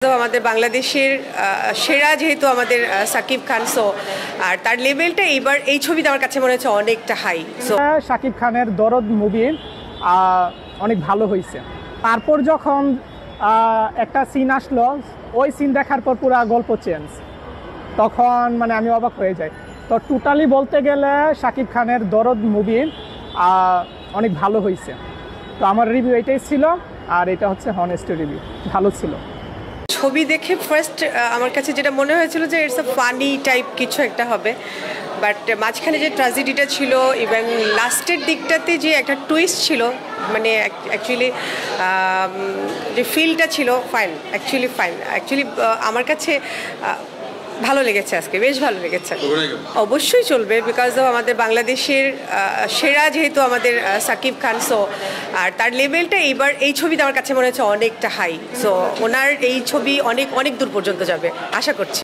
আমাদের বাংলাদেশের সেরা যেহেতু আমাদের সাকিব খান, সো আর তার লেভেলটা এবার এই ছবিতে আমার কাছে মনে হচ্ছে অনেকটা হাই। সো সাকিব খানের দরদ মুভি অনেক ভালো হয়েছে। তারপর যখন একটা সিন আসলো, ওই সিন দেখার পর পুরো গল্প চেঞ্জ, তখন মানে আমি অবাক হয়ে যাই। তো টোটালি বলতে গেলে সাকিব খানের দরদ মুভি অনেক ভালো হয়েছে। তো আমার রিভিউ এটাই ছিল, আর এটা হচ্ছে হনেস্ট রিভিউ, ভালো ছিল। ছবি দেখে ফার্স্ট আমার কাছে যেটা মনে হয়েছিল যে ইটস আ ফানি টাইপ কিছু একটা হবে, বাট মাঝখানে যে ট্র্যাজেডিটা ছিল এবং লাস্টের দিকটাতে যে একটা টুইস্ট ছিল, মানে অ্যাকচুয়ালি যে ফিলটা ছিল ফাইন, অ্যাকচুয়ালি আমার কাছে ভালো লেগেছে, আজকে বেশ ভালো লেগেছে। অবশ্যই চলবে, বিকজ আমাদের বাংলাদেশের সেরা যেহেতু আমাদের সাকিব খান, সো আর তার লেভেলটা এবার এই ছবিতে আমার কাছে মনে হচ্ছে অনেকটা হাই। সো ওনার এই ছবি অনেক অনেক দূর পর্যন্ত যাবে আশা করছি।